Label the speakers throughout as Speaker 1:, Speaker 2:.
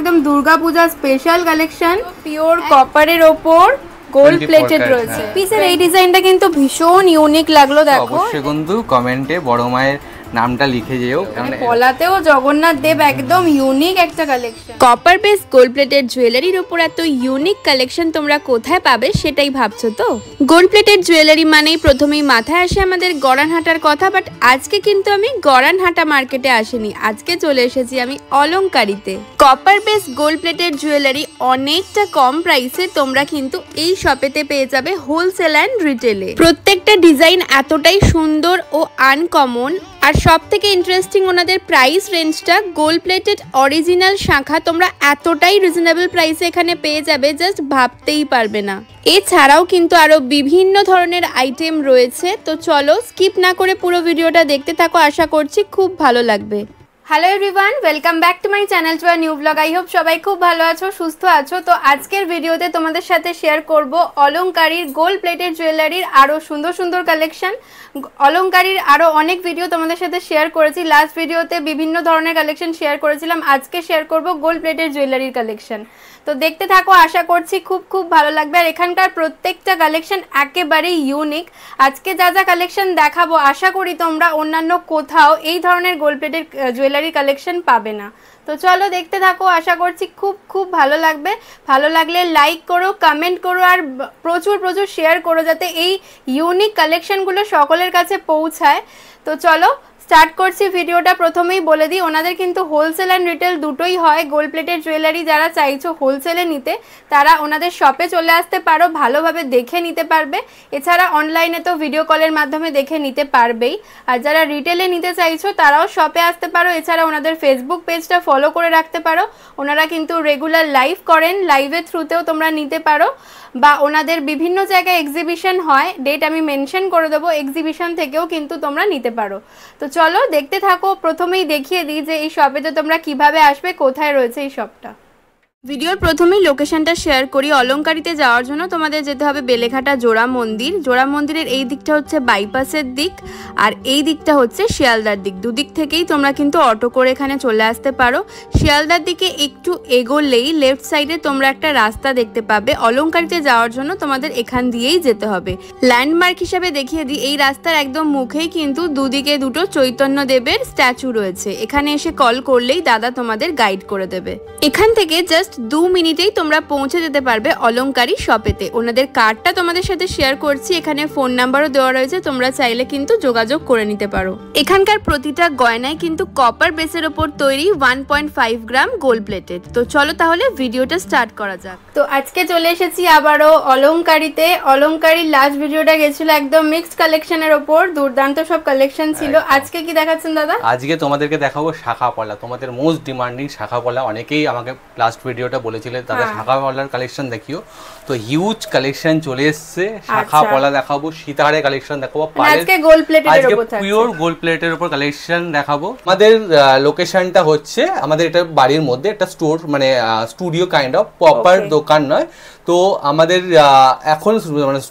Speaker 1: একদম Durga Puja special collection, pure কপারের ওপর গোল্ড প্লেটেড রয়েছে। পিসের এই ডিজাইনটা কিন্তু ভীষণ ইউনিক লাগলো। দেখো
Speaker 2: অবশ্যই বন্ধু কমেন্টে বড় মায়ের নামটা লিখে যেও, কারণ
Speaker 1: পলাতেও জগন্নাথ দেব একদম ইউনিক একটা collection.
Speaker 3: Copper base gold plated জুয়েলারির উপর এত ইউনিক কালেকশন তোমরা কোথায় পাবে সেটাই ভাবছো তো। গোল্ড প্লেটেড জুয়েলারি মানেই প্রথমেই মাথায় আসে আমাদের গড়ানহাটার কথা, বাট আজকে কিন্তু আমি গড়ানহাটা মার্কেটে আসিনি, আজকে চলে এসেছি আমি অলংকারিতে। Copper base gold plated jewellery অনেকটা কম প্রাইসে তোমরা কিন্তু এই শপেতে পেয়ে যাবে হোলসেল অ্যান্ড রিটেলে। প্রত্যেকটা ডিজাইন এতটাই সুন্দর ও আনকমন, আর সব থেকে ইন্টারেস্টিং ওনাদের প্রাইস রেঞ্জটা। গোল্ড প্লেটেড অরিজিনাল শাখা তোমরা এতটাই রিজনেবল প্রাইসে এখানে পেয়ে যাবে, জাস্ট ভাবতেই পারবে না। এছাড়াও কিন্তু আরো বিভিন্ন ধরনের আইটেম রয়েছে, তো চলো স্কিপ না করে পুরো ভিডিওটা দেখতে থাকো, আশা করছি খুব ভালো লাগবে।
Speaker 1: Hello everyone, welcome back to my channel to a new blog. I hope সবাই খুব ভালো আছো, সুস্থ আছো। তো আজকের ভিডিওতে তোমাদের সাথে শেয়ার করব অলংকারির গোল্ড প্লেটেড জুয়েলারির আরও সুন্দর সুন্দর কালেকশন। অলংকারির আরও অনেক ভিডিও তোমাদের সাথে শেয়ার করেছি, লাস্ট ভিডিওতে বিভিন্ন ধরনের কালেকশন শেয়ার করেছিলাম, আজকে শেয়ার করব গোল্ড প্লেটেড জুয়েলারির কালেকশন। তো দেখতে থাকো, আশা করছি খুব খুব ভালো লাগবে। আর এখানকার প্রত্যেকটা কালেকশন একেবারেই ইউনিক। আজকে যা যা কালেকশন দেখাবো আশা করি তোমরা অন্যান্য কোথাও এই ধরনের গোল্ড প্লেটেড জুয়েলারি কালেকশন পাবে না। তো চলো দেখতে থাকো, আশা করছি খুব খুব ভালো লাগবে। ভালো লাগলে লাইক করো, কমেন্ট করো, আর প্রচুর প্রচুর শেয়ার করো যাতে এই ইউনিক কালেকশনগুলো সকলের কাছে পৌঁছায়। তো চলো স্টার্ট করছি ভিডিওটা। প্রথমেই বলে দিই ওনাদের কিন্তু হোলসেল অ্যান্ড রিটেল দুটোই হয়। গোল্ড প্লেটেড জুয়েলারি যারা চাইছো হোলসেলে নিতে তারা ওনাদের শপে চলে আসতে পারো, ভালোভাবে দেখে নিতে পারবে। এছাড়া অনলাইনে তো ভিডিও কলের মাধ্যমে দেখে নিতে পারবেই। আর যারা রিটেলে নিতে চাইছো তারাও শপে আসতে পারো। এছাড়া ওনাদের ফেসবুক পেজটা ফলো করে রাখতে পারো, ওনারা কিন্তু রেগুলার লাইভ করেন, লাইভের থ্রুতেও তোমরা নিতে পারো। বা ওনাদের বিভিন্ন জায়গায় এক্সিবিশন হয়, ডেট আমি মেনশন করে দেবো, এক্সিবিশন থেকেও কিন্তু তোমরা নিতে পারো। তো চলো দেখতে থাকো। প্রথমেই দেখিয়ে দিই যে এই শপেতে তোমরা কিভাবে আসবে, কোথায় রয়েছে এই শপটা।
Speaker 3: ভিডিওর প্রথমেই লোকেশনটা শেয়ার করি। অলংকারিতে যাওয়ার জন্য তোমাদের যেতে হবে বেলেঘাটা জোড়া মন্দির। জোড়া মন্দিরের এই দিকটা হচ্ছে বাইপাসের দিক, আর এই দিকটা হচ্ছে শিয়ালদার দিক। দুদিক থেকেই তোমরা কিন্তু অটো করে এখানে চলে আসতে পারো। শিয়ালদার দিকে একটু এগোলেই লেফট সাইডে তোমরা একটা রাস্তা দেখতে পাবে। অলংকারিতে যাওয়ার জন্য তোমাদের এখান দিয়েই যেতে হবে। ল্যান্ডমার্ক হিসাবে দেখিয়ে দিই, এই রাস্তার একদম মুখেই কিন্তু দুদিকে দুটো চৈতন্য দেবের স্ট্যাচু রয়েছে। এখানে এসে কল করলেই দাদা তোমাদের গাইড করে দেবে। এখান থেকে জাস্ট 2 মিনিটেই তোমরা পৌঁছে যেতে পারবে অলংকারি শপেতে। ওনাদের কার্ডটা তোমাদের সাথে শেয়ার করছি, এখানে ফোন নাম্বারও দেওয়া রয়েছে, তোমরা চাইলে কিন্তু যোগাযোগ করে নিতে পারো। এখানকার প্রতিটা গয়নায় কিন্তু কপার বেসের ওপর তৈরি 1.5 গ্রাম গোল্ড প্লেটেড। তো চলো তাহলে ভিডিওটা স্টার্ট করা যাক।
Speaker 1: তো আজকে চলে এসেছি আবারও অলংকারিতে। অলংকারির লাস্ট ভিডিওটা গেছিল একদম মিক্সড কালেকশনের ওপর, দুর্দান্ত সব কালেকশন ছিল। আজকে কি দেখাচ্ছেন দাদা?
Speaker 2: আজকে তোমাদেরকে দেখাবো শাখা পলা, তোমাদের মোস্ট ডিমান্ডিং শাখা পলা। অনেকেই আমাকে লাস্ট ভিডিওটা বলেছিলেন দাদা শাখা পলার কালেকশন দেখিও, তো হিউজ কালেকশন চলে এসেছে। শাখা পলা দেখাবো, সীতাহারের কালেকশন দেখাবো,
Speaker 1: আজকে গোল্ড প্লেটের উপর থাকছে,
Speaker 2: পিওর গোল্ড প্লেটের উপর কালেকশন দেখাবো। আমাদের লোকেশনটা হচ্ছে আমাদের এটা বাড়ির মধ্যে একটা স্টোর, মানে স্টুডিও কাইন্ড অফ, প্রপার দোকান নয়। তো আমাদের এখন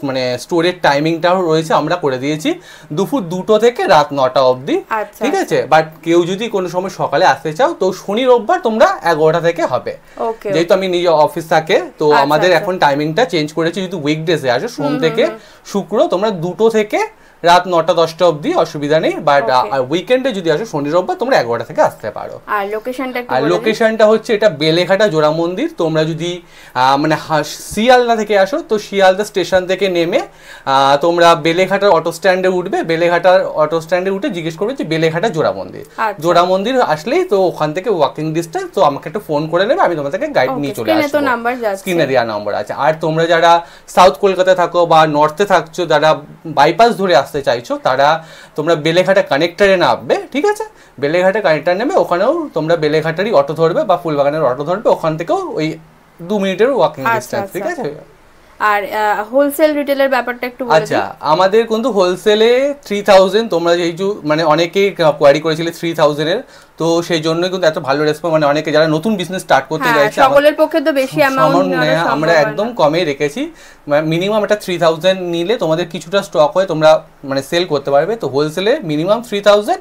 Speaker 2: মানে স্টোরের টাইমিংটাও রয়েছে, আমরা করে দিয়েছি দুপুর 2টো থেকে রাত 9টা অবধি, ঠিক আছে। বাট কেউ যদি কোনো সময় সকালে আসতে চাও তো শনি রোববার তোমরা 11টা থেকে হবে, যেহেতু আমি নিজে অফিস থাকে। তো আমাদের এখন টাইমিংটা চেঞ্জ করেছি, যদি উইকডেজে আসো সোম থেকে শুক্র তোমরা 2টো থেকে রাত 9টা 10টা অবধি, অসুবিধা নেই। বাট উইকেন্ডে যদি আসো শনি রোববার তোমরা 11টা থেকে আসতে পারো। আর লোকেশনটা হচ্ছে এটা বেলেঘাটা জোড়া মন্দির। তোমরা যদি মানে শিয়ালদা থেকে আসো তো শিয়ালদা স্টেশন থেকে নেমে তোমরা বেলেঘাটার অটো স্ট্যান্ডে উঠবে। বেলেঘাটার অটো স্ট্যান্ডে উঠে জিজ্ঞেস করবে যে বেলেঘাটা জোড়া মন্দির। জোড়া মন্দির আসলেই তো ওখান থেকে ওয়াকিং ডিস্টেন্স, তো আমাকে একটা ফোন করে নেবে, আমি তোমাদেরকে গাইড নিয়ে চলে আসবো। স্ক্রিনে দেওয়া নাম্বার আছে। আর তোমরা যারা সাউথ কলকাতায় থাকো বা নর্থে থাকছো, যারা বাইপাস ধরে আসতে চাইছো তারা তোমরা বেলেঘাটা কানেক্টরে নামবে, ঠিক আছে। বেলেঘাটা কানেক্টর নেবে, ওখানেও তোমরা বেলেঘাটারই অটো ধরবে বা ফুলবাগানের অটো ধরবে, ওখান থেকেও ওই 2 মিনিটের ওয়াকিং ডিসটেন্স, ঠিক আছে।
Speaker 1: আর হোলসেল রিটেলের ব্যাপারটা একটু বলে দিই।
Speaker 2: আচ্ছা, আমাদের কিন্তু হোলসেলে 3000, তোমরা এই যে মানে অনেকেই কোয়ারি করেছিলে 3000 এর, তো সেই জন্য কিন্তু এত ভালো রেসপন্স, মানে অনেকে যারা নতুন বিজনেস স্টার্ট করতে চাইছে
Speaker 1: সকলের পক্ষে তো বেশি অ্যামাউন্ট
Speaker 2: আমরা একদম কমে রেখেছি, মিনিমাম এটা 3000 নিলে তোমাদের কিছুটা স্টক হয় তোমরা মানে সেল করতে পারবে। তো হোলসেলে মিনিমাম 3000।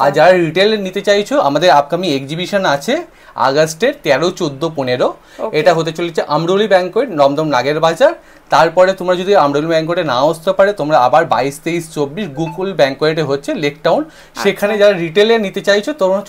Speaker 2: আর যারা রিটেল নিতে চাইছো আমাদের আপকামিং এক্সিবিশন আছে আগস্টের 13, 14, 15। এটা হতে চলেছে আমরুলি ব্যাংকোয়েট, দমদম নাগের বাজার। তারপরে তোমরা যদি আমরুলি ব্যাংকোয়েটে না আসতে পারে তোমরা আবার 22, 23, 24 গুকুল ব্যাংকোয়েটে হচ্ছে লেক টাউন, সেখানে যারা রিটেলে নিতে চাইছো তোমরা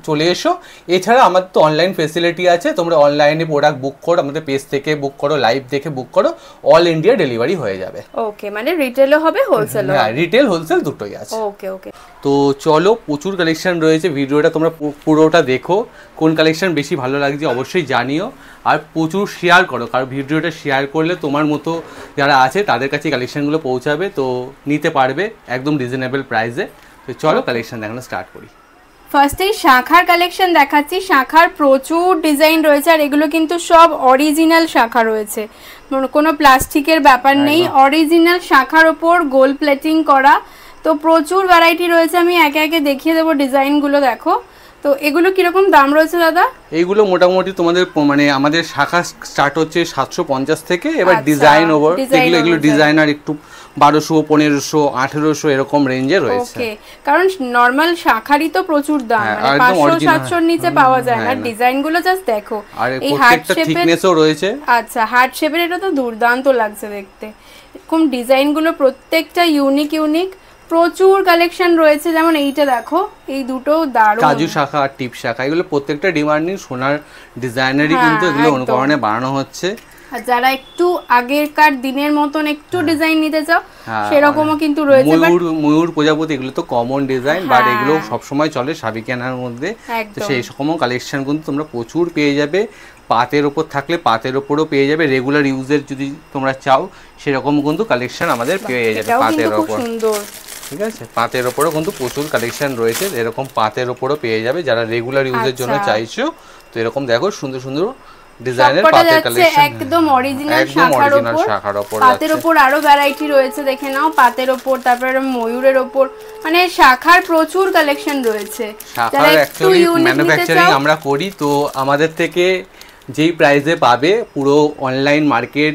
Speaker 2: চলে এসো। এছাড়া আমাদের তো অনলাইন ফেসিলিটি আছে, তোমরা অনলাইনে প্রোডাক্ট বুক করো, আমাদের পেজ থেকে বুক করো, লাইভ দেখে বুক করো, অল ইন্ডিয়া ডেলিভারি হয়ে যাবে।
Speaker 1: ওকে, মানে রিটেলও হবে হোলসেলও?
Speaker 2: হ্যাঁ, রিটেল হোলসেল দুটোই আছে।
Speaker 1: ওকে ওকে।
Speaker 2: তো চলো, প্রচুর কালেকশন রয়েছে, ভিডিওটা তোমরা পুরোটা দেখো, কোন কালেকশন বেশি ভালো লাগছে অবশ্যই জানিও। আর প্রচুর শেয়ার করো, কারণ ভিডিওটা শেয়ার করলে তোমার মতো যারা আছে তাদের কাছে কালেকশনগুলো পৌঁছাবে, তো নিতে পারবে একদম রিজনেবল প্রাইসে। তো চলো কালেকশন দেখানো স্টার্ট করি।
Speaker 1: ফার্স্টেই শাখার কালেকশন দেখাচ্ছি। শাখার প্রচুর ডিজাইন রয়েছে, আর এগুলো কিন্তু সব অরিজিনাল শাখা রয়েছে, কোনো প্লাস্টিকের ব্যাপার নেই, অরিজিনাল শাখার ওপর গোল্ড প্লেটিং করা। তো প্রচুর ভ্যারাইটি রয়েছে, আমি একে একে দেখিয়ে দেবো ডিজাইনগুলো। দেখো, তো এগুলো কিরকম দাম রয়েছে দাদা?
Speaker 2: এইগুলো মোটামুটি তোমাদের মানে আমাদের শাখা স্টার্ট হচ্ছে 750 থেকে, এবার ডিজাইন ওভার এগুলো ডিজাইনার একটু 1200, 1500, 1800 এরকম রেঞ্জে রয়েছে।
Speaker 1: ওকে, কারণ নরমাল শাখারই তো প্রচুর দাম, মানে 500-700 এর নিচে পাওয়া যায় না। ডিজাইনগুলো জাস্ট দেখো,
Speaker 2: এই হার্ট থিকনেসও রয়েছে।
Speaker 1: আচ্ছা, হার্ট শেপের এটা তো দুর্দান্ত লাগছে দেখতে। এরকম ডিজাইনগুলো প্রত্যেকটা ইউনিক। প্রচুর কালেকশন রয়েছে, যেমন এইটা দেখো, এই দুটো দারুণ।
Speaker 2: কাজু শাখা আর টিপ শাখা এগুলো প্রত্যেকটা ডিমান্ডিং সোনার ডিজাইনারই, কিন্তু এগুলো অনুকরণে বানানো হচ্ছে।
Speaker 1: আর যারা একটু আগেরকার দিনের মতন একটু ডিজাইন নিতে চাও সেরকমও কিন্তু রয়েছে।
Speaker 2: ময়ূর প্রজাপতি এগুলো তো কমন ডিজাইন, বাট এগুলো সবসময় চলে সাবিকানার মধ্যে। তো সেই রকম কালেকশন কিন্তু তোমরা প্রচুর পেয়ে যাবে। পাতের ওপর থাকলে পাতের ওপরও পেয়ে যাবে, রেগুলার ইউজের যদি তোমরা চাও সেরকম কিন্তু কালেকশন আমাদের পেয়ে যাবে পাতের ওপর। ঠিক আছে, পাতের ওপরও কিন্তু প্রচুর কালেকশন রয়েছে, এরকম পাতের ওপরও পেয়ে যাবে যারা রেগুলার ইউজের জন্য চাইছো। তো এরকম দেখো সুন্দর সুন্দর ডিজাইনের পাতের কালেকশন,
Speaker 1: একদম অরিজিনাল শাখার উপর। পাতের উপর আরো ভ্যারাইটি রয়েছে, দেখে নাও। পাতের উপর, তারপর ময়ূরের উপর, মানে শাখার প্রচুর কালেকশন রয়েছে।
Speaker 2: শাখার অ্যাকচুয়ালি ম্যানুফ্যাকচারিং আমরা করি, তো আমাদের থেকে যেই প্রাইসে পাবে পুরো অনলাইন মার্কেট,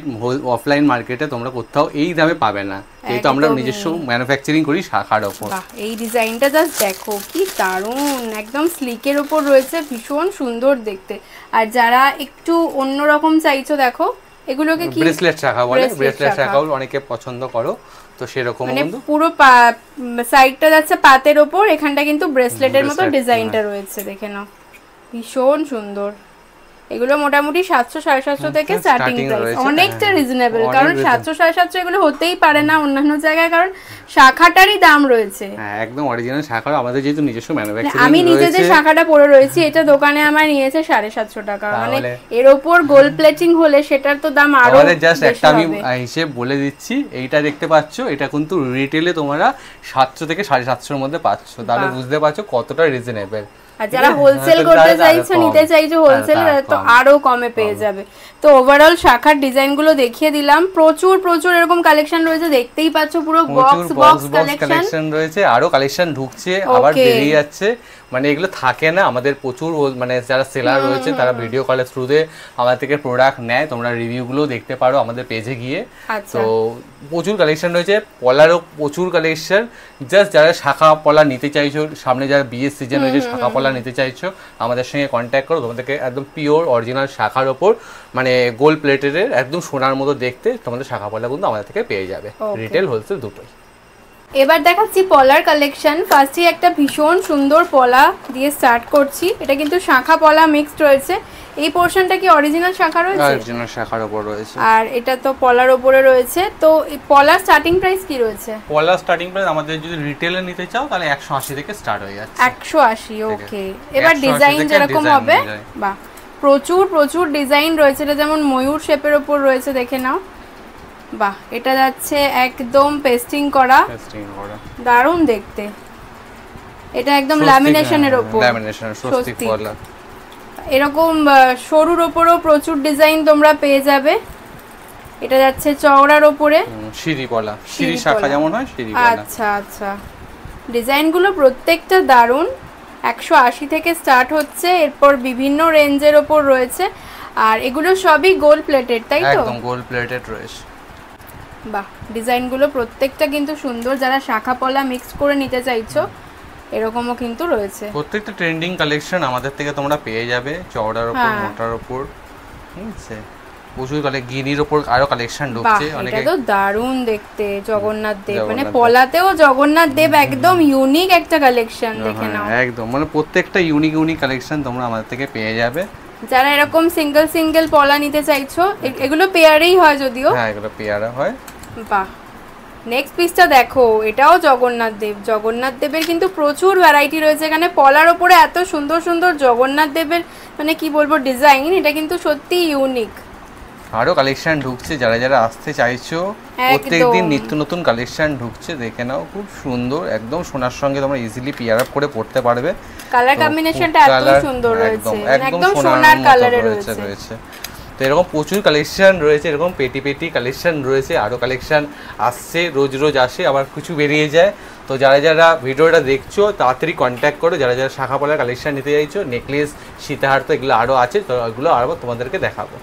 Speaker 2: অফলাইন মার্কেটে তোমরা কোথাও এই দামে পাবে না, এই তো আমরা নিজস্ব ম্যানুফ্যাকচারিং করি শাখার ওপর।
Speaker 1: এই ডিজাইনটা জাস্ট দেখো কি দারুণ, একদম স্লিকের ওপর রয়েছে, ভীষণ সুন্দর দেখতে। আর যারা একটু অন্যরকম চাইছো, দেখো এগুলোকে কি
Speaker 2: ব্রেসলেট শাখা বলে, ব্রেসলেট শাখাও অনেকে পছন্দ করো, তো সেরকম
Speaker 1: মানে পুরো সাইডটা যাচ্ছে পাতের ওপর, এখানটা কিন্তু ব্রেসলেটের মতো ডিজাইনটা রয়েছে, দেখে নাও ভীষণ সুন্দর। এগুলো মোটামুটি 700-750 থেকে স্টার্টিং প্রাইস, অনেকটা রিজনেবল, কারণ 700-750 এগুলো হতেই পারে না অন্যান্য জায়গায়, কারণ শাখাটারই দাম রয়েছে।
Speaker 2: হ্যাঁ, একদম অরিজিনাল শাখা, আমাদের যেহেতু নিজস্ব ম্যানুফ্যাকচারিং।
Speaker 1: আমি নিজে যে শাখাটা পরে রয়েছি, এটা দোকানে আমার নিয়েছে 750 টাকা, মানে এর উপর গোল্ড প্লেটিং হলে সেটার তো দাম আরো।
Speaker 2: আমাদের জাস্ট একটা আমি হিসেব বলে দিচ্ছি, এইটা দেখতে পাচ্ছো, এটা কিন্তু রিটেলে তোমরা 700 থেকে 750 এর মধ্যে পাচ্ছ, তাহলে বুঝতে পারছো কতটা রিজনেবল।
Speaker 1: আর যারা হোলসেল করতে চাইছো, নিতে চাইছো হোলসেল, তো আরো কমে পেয়ে যাবে। তো ওভারঅল শাখার ডিজাইনগুলো দেখিয়ে দিলাম, প্রচুর এরকম কালেকশন রয়েছে, দেখতেই পাচ্ছ পুরো বক্স কালেকশন
Speaker 2: রয়েছে, আরো কালেকশন ঢুকছে আবার বেরিয়ে যাচ্ছে, মানে এগুলো থাকে না আমাদের প্রচুর, মানে যারা সেলার রয়েছে তারা ভিডিও কলের থ্রুতে আমাদের থেকে প্রোডাক্ট নেয়, তোমরা রিভিউগুলো দেখতে পারো আমাদের পেজে গিয়ে। তো প্রচুর কালেকশন রয়েছে, পলারও প্রচুর কালেকশন। জাস্ট যারা শাখা পলা নিতে চাইছো, সামনে যারা বিয়ের সিজন রয়েছে, শাখা পলা নিতে চাইছো, আমাদের সঙ্গে কন্ট্যাক্ট করো, তোমাদেরকে একদম পিওর অরিজিনাল শাখার ওপর, মানে গোল্ড প্লেটের একদম সোনার মতো দেখতে তোমাদের শাখা পলা কিন্তু আমাদের থেকে পেয়ে যাবে, রিটেল হোলসেল দুটোই।
Speaker 1: এবার দেখাচ্ছি পলার কালেকশন। ফার্স্টে একটা ভীষণ সুন্দর পলা দিয়ে স্টার্ট করছি, এটা কিন্তু শাখা পলা মিক্সড রয়েছে। এই পোরশনটা কি অরিজিনাল শাখা রয়েছে?
Speaker 2: অরিজিনাল শাখার উপর রয়েছে,
Speaker 1: আর এটা তো পলার উপরে রয়েছে। তো এই পলার স্টার্টিং প্রাইস কি রয়েছে?
Speaker 2: পলার স্টার্টিং প্রাইস আমাদের যদি রিটেলে নিতে চাও তাহলে 180 থেকে স্টার্ট হয়ে যাচ্ছে।
Speaker 1: 180, ওকে। এবার ডিজাইন যেরকম হবে, বাহ প্রচুর ডিজাইন রয়েছে। এটা যেমন ময়ূর শেপের উপর রয়েছে, দেখে নাও, বাহ এটা যাচ্ছে একদম পেস্টিং করা, দারুণ দেখতে। এটা একদম ল্যামিনেশনের উপর,
Speaker 2: স্বস্তিক পলা।
Speaker 1: এরকম সরুর উপরও প্রচুর ডিজাইন তোমরা পেয়ে যাবে। এটা যাচ্ছে চওড়ার উপরে,
Speaker 2: সিঁড়ি পলা, সিঁড়ি শাখা যেমন হয় সিঁড়ি পলা।
Speaker 1: আচ্ছা, ডিজাইনগুলো প্রত্যেকটা দারুণ। 180 থেকে স্টার্ট হচ্ছে, এরপর বিভিন্ন রেঞ্জের ওপর রয়েছে। আর এগুলো সবই গোল্ড প্লেটেড, তাই তো?
Speaker 2: একদম গোল্ড প্লেটেড রয়েছে।
Speaker 1: বাহ, ডিজাইনগুলো প্রত্যেকটা কিন্তু সুন্দর। যারা শাখা পলা মিক্স করে নিতে চাইছো এরকমও কিন্তু রয়েছে।
Speaker 2: প্রত্যেকটা ট্রেন্ডিং কালেকশন আমাদের থেকে তোমরা পেয়ে যাবে, চওড়ার উপর মোটার উপর, ঠিক আছে? প্রচুর গিনির উপর আরো কালেকশন ঢুকছে অনেকে।
Speaker 1: এটা তো দারুণ দেখতে, জগন্নাথ দেব, মানে পলাতেও জগন্নাথ দেব, একদম ইউনিক একটা কালেকশন। দেখে নাও,
Speaker 2: একদম মানে প্রত্যেকটা ইউনিক কালেকশন তোমরা আমাদের থেকে পেয়ে যাবে।
Speaker 1: যারা এরকম সিঙ্গেল পলা নিতে চাইছো, এগুলো পেয়ারেই হয় যদিও।
Speaker 2: হ্যাঁ, এগুলো পেয়ারে হয়।
Speaker 1: বাহ, নেক্সট পিসটা দেখো, এটাও জগন্নাথ দেব। জগন্নাথ দেবের কিন্তু প্রচুর ভ্যারাইটি রয়েছে এখানে। পলার ওপরে এত সুন্দর সুন্দর জগন্নাথ দেবের মানে কি বলবো ডিজাইন, এটা কিন্তু সত্যি ইউনিক।
Speaker 2: আরো কালেকশন ঢুকছে, যারা যারা আসতে চাইছো প্রত্যেকদিন নিত্য নতুন কালেকশন ঢুকছে, দেখে নাও। খুব সুন্দর, একদম সোনার সঙ্গে তোমরা ইজিলি পেয়ার আপ করে পড়তে পারবে।
Speaker 1: কালার কম্বিনেশনটা এত সুন্দর রয়েছে, একদম সোনার কালারে রয়েছে।
Speaker 2: তো এরকম প্রচুর কালেকশন রয়েছে, এরকম পেটি কালেকশন রয়েছে। আরো কালেকশন আসছে, রোজ আসে, আবার কিছু বেরিয়ে যায়। তো যারা যারা ভিডিওটা দেখছো তাড়াতাড়ি কন্ট্যাক্ট করো। যারা যারা শাখা পলার কালেকশন নিতে চাইছো, নেকলেস, সীতাহার, তো এগুলো আরো আছে, তো এগুলো আরো তোমাদেরকে দেখাবো।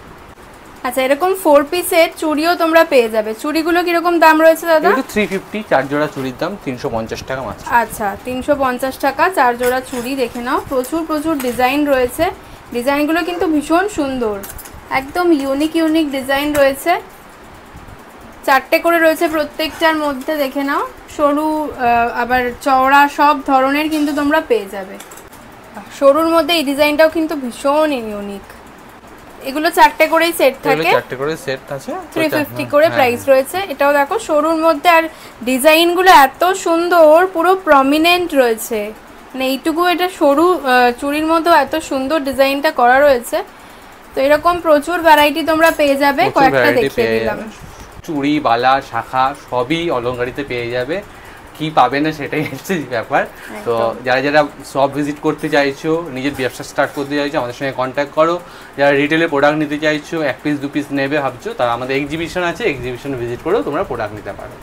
Speaker 1: আচ্ছা, এরকম 4 পিসের চুড়িও তোমরা পেয়ে যাবে। চুড়িগুলো কিরকম দাম রয়েছে দাদা?
Speaker 2: 350, 4 জোড়া চুড়ির দাম 350 টাকা মাত্র।
Speaker 1: আচ্ছা, 350 টাকা 4 জোড়া চুড়ি। দেখে নাও, প্রচুর ডিজাইন রয়েছে। ডিজাইনগুলো কিন্তু ভীষণ সুন্দর, একদম ইউনিক ডিজাইন রয়েছে। 4টে করে রয়েছে প্রত্যেকটার মধ্যে। দেখে নাও, সরু আবার চওড়া সব ধরনের কিন্তু তোমরা পেয়ে যাবে। সরুর মধ্যে এই ডিজাইনটাও কিন্তু ভীষণ ইউনিক। এগুলো 4টে করেই সেট থাকে,
Speaker 2: 4টে করে সেট আছে,
Speaker 1: 350 করে প্রাইস রয়েছে। এটাও দেখো সরুর মধ্যে, আর ডিজাইনগুলো এত সুন্দর, পুরো প্রমিনেন্ট রয়েছে। মানে এইটুকু এটা সরু চুড়ির মধ্যে এত সুন্দর ডিজাইনটা করা রয়েছে। তো এরকম প্রচুর ভ্যারাইটি তোমরা পেয়ে যাবে, কয়েকটা দেখিয়ে দিলাম।
Speaker 2: চুড়ি, বালা, শাখা সবই অলংকারিতে পেয়ে যাবে। কি পাবে না সেটাই হচ্ছে ব্যাপার। তো যারা যারা শপ ভিজিট করতে চাইছো, নিজের ব্যবসা স্টার্ট করতে চাইছো, আমাদের সঙ্গে কন্ট্যাক্ট করো। যারা রিটেলে প্রোডাক্ট নিতে চাইছো, 1 পিস 2 পিস নেবে ভাবছো, তারা আমাদের এক্সিবিশন আছে, এক্সিবিশনে ভিজিট করেও তোমরা প্রোডাক্ট নিতে পারো।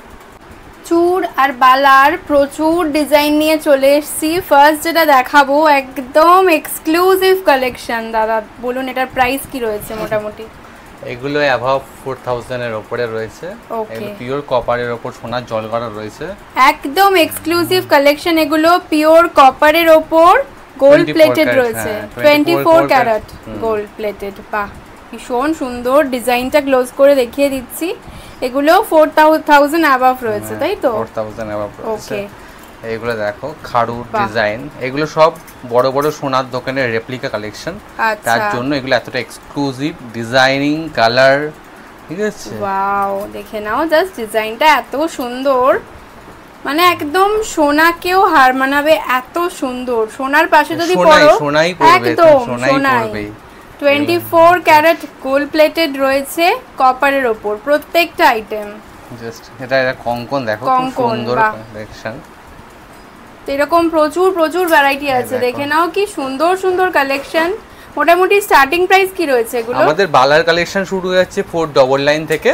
Speaker 1: চুর আর বালার প্রচুর ডিজাইন নিয়ে চলে এসেছি। ফার্স্ট যেটা দেখাবো একদম এক্সক্লুসিভ কালেকশন। দাদা বলুন, এটার প্রাইস কি রয়েছে মোটামুটি?
Speaker 2: এগুলো অ্যাভাব 4000 এর উপরে রয়েছে। এগুলো পিওর কপারের উপর সোনার জল করা রয়েছে,
Speaker 1: একদম এক্সক্লুসিভ কালেকশন। এগুলো পিওর কপারের উপর গোল্ড প্লেটেড রয়েছে, 24 ক্যারেট গোল্ড প্লেটেড। বাহ, ভীষণ সুন্দর। ডিজাইনটা ক্লোজ করে দেখিয়ে দিচ্ছি। এগুলো 4000 অ্যাবাভ রয়েছে, তাই তো?
Speaker 2: 4000 অ্যাবাভ রয়েছে। এগুলো দেখো খাড়ুর ডিজাইন, এগুলো সব বড় বড় সোনার দোকানের রেপ্লিকা কালেকশন। তার জন্য এগুলো এতটা এক্সক্লুসিভ ডিজাইনিং, কালার, ঠিক আছে?
Speaker 1: ওয়াও, দেখে নাও জাস্ট ডিজাইনটা এত সুন্দর, মানে একদম সোনাকেও হার মানাবে, এত সুন্দর। সোনার পাশে যদি পড়ো একদম সোনাই। 24 ক্যারেট গোল্ড প্লেটেড রয়েছে কপারের ওপর প্রত্যেকটা আইটেম।
Speaker 2: জাস্ট এটা কঙ্কন দেখো, খুব সুন্দর কালেকশন।
Speaker 1: তো এরকম প্রচুর ভ্যারাইটি আছে। দেখে নাও কি সুন্দর কালেকশন। মোটামুটি স্টার্টিং প্রাইস কি রয়েছে এগুলো?
Speaker 2: আমাদের বালার কালেকশন শুরু হয়ে যাচ্ছে 499 থেকে।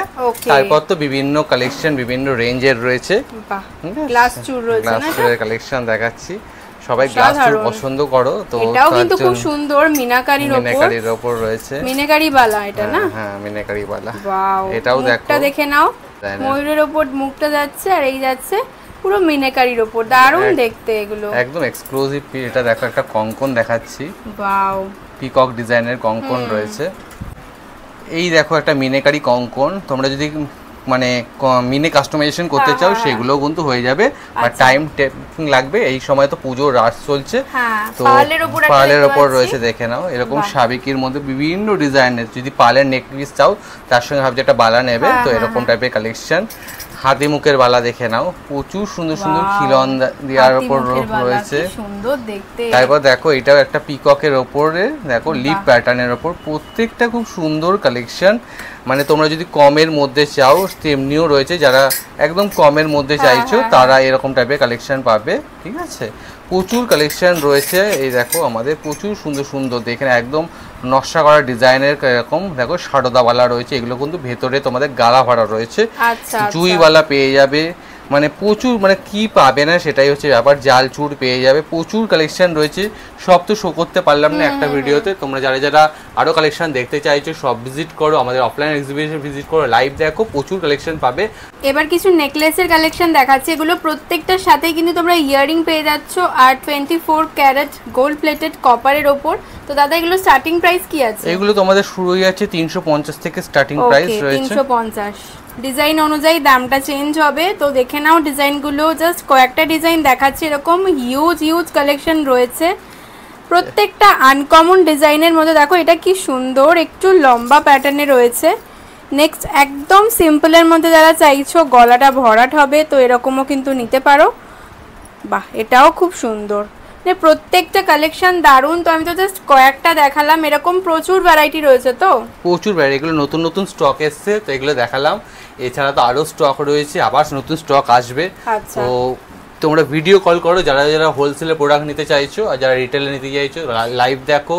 Speaker 2: তারপর তো বিভিন্ন কালেকশন বিভিন্ন রেঞ্জের রয়েছে।
Speaker 1: বাহ, গ্লাস চুর রয়েছে না?
Speaker 2: গ্লাস চুরের কালেকশন দেখাচ্ছি। সবাই গ্লাস চুর পছন্দ করো তো
Speaker 1: এটাও কিন্তু খুব সুন্দর মিনাকারির উপর
Speaker 2: রয়েছে।
Speaker 1: মিনাকারি বালা এটা না?
Speaker 2: হ্যাঁ, মিনাকারি বালা।
Speaker 1: ওয়াও,
Speaker 2: এটাও দেখো,
Speaker 1: এটা দেখে নাও। ময়ূরের উপর মুখটা যাচ্ছে আর এই যাচ্ছে পুরো মিনাকারির উপর। দারুণ দেখতে এগুলো,
Speaker 2: একদম এক্সক্লুসিভ। এটা দেখো, একটা কঙ্কন দেখাচ্ছি।
Speaker 1: ওয়াও,
Speaker 2: পিকক ডিজাইনের কঙ্কন রয়েছে। এই দেখো একটা মিনাকারি কঙ্কন। তোমরা যদি মানে মিনে কাস্টমাইজেশন করতে চাও সেগুলোও কিন্তু হয়ে যাবে, বাট টাইম টেকিং লাগবে। এই সময় তো পুজোর রাশ চলছে, তো পার্লের ওপর রয়েছে। দেখে নাও, এরকম সাবিকির মধ্যে বিভিন্ন ডিজাইনের। যদি পার্লের নেকপিস চাও, তার সঙ্গে ভাবছি একটা বালা নেবে, তো এরকম টাইপের কালেকশন। হাতি মুখের বালা দেখে নাও, প্রচুর সুন্দর খিলন দেওয়ার উপর রয়েছে,
Speaker 1: সুন্দর দেখতে।
Speaker 2: তারপর দেখো এটাও একটা পিককের ওপরে, দেখো লিপ প্যাটার্নের ওপর। প্রত্যেকটা খুব সুন্দর কালেকশন। মানে তোমরা যদি কমের মধ্যে চাও তেমনিও রয়েছে। যারা একদম কমের মধ্যে চাইছো তারা এরকম টাইপের কালেকশন পাবে, ঠিক আছে? প্রচুর কালেকশন রয়েছে। এই দেখো আমাদের প্রচুর সুন্দর দেখেন, একদম নকশা করা ডিজাইনের। এরকম দেখো সারদাওয়ালা রয়েছে, এগুলো কিন্তু ভেতরে তোমাদের গালা ভরা রয়েছে। জুইওয়ালা পেয়ে যাবে, মানে প্রচুর, মানে কি পাবে না সেটাই হচ্ছে ব্যাপার। জাল চুর পেয়ে যাবে, প্রচুর কালেকশন রয়েছে, সব তো শো করতে পারলাম না একটা ভিডিওতে। তোমরা যারা যারা আরো কালেকশন দেখতে চাইছো সব ভিজিট করো, আমাদের অফলাইন এক্সিবিশন ভিজিট করো, লাইভ দেখো, প্রচুর কালেকশন পাবে।
Speaker 1: এবার কিছু নেকলেসের কালেকশন দেখাচ্ছি, এগুলো প্রত্যেকটার সাথেই কিন্তু তোমরা ইয়াররিং পেয়ে যাচ্ছ আর 24 ক্যারেট গোল্ড প্লেটেড কপারের ওপর। তো দাদা এগুলো স্টার্টিং প্রাইস কি আছে?
Speaker 2: এগুলো তোমাদের শুরু হয়ে যাচ্ছে 350 থেকে স্টার্টিং প্রাইস রয়েছে।
Speaker 1: 350, ডিজাইন অনুযায়ী দামটা চেঞ্জ হবে। তো দেখে নাও ডিজাইনগুলো, জাস্ট কয়েকটা ডিজাইন দেখাচ্ছি, এরকম হিউজ হিউজ কালেকশন রয়েছে, প্রত্যেকটা আনকমন ডিজাইনের মধ্যে। দেখো এটা কি সুন্দর, একটু লম্বা প্যাটার্নে রয়েছে। নেক্সট একদম সিম্পলের মধ্যে যারা চাইছো গলাটা ভরাট হবে তো এরকমও কিন্তু নিতে পারো। বাহ, এটাও খুব সুন্দর, প্রত্যেকটা কালেকশন দারুণ। তো আমি তো জাস্ট কয়েকটা দেখালাম, এরকম প্রচুর ভ্যারাইটি রয়েছে, তো প্রচুর
Speaker 2: ভ্যারাইটি। এগুলো নতুন নতুন স্টক এসছে তো এগুলো দেখালাম, এছাড়া তো আরো স্টক রয়েছে, আবার নতুন স্টক আসবে। তো তোমরা ভিডিও কল করো যারা যারা হোলসেলে প্রোডাক্ট নিতে চাইছো, আর যারা রিটেলে নিতে চাইছো লাইভ দেখো,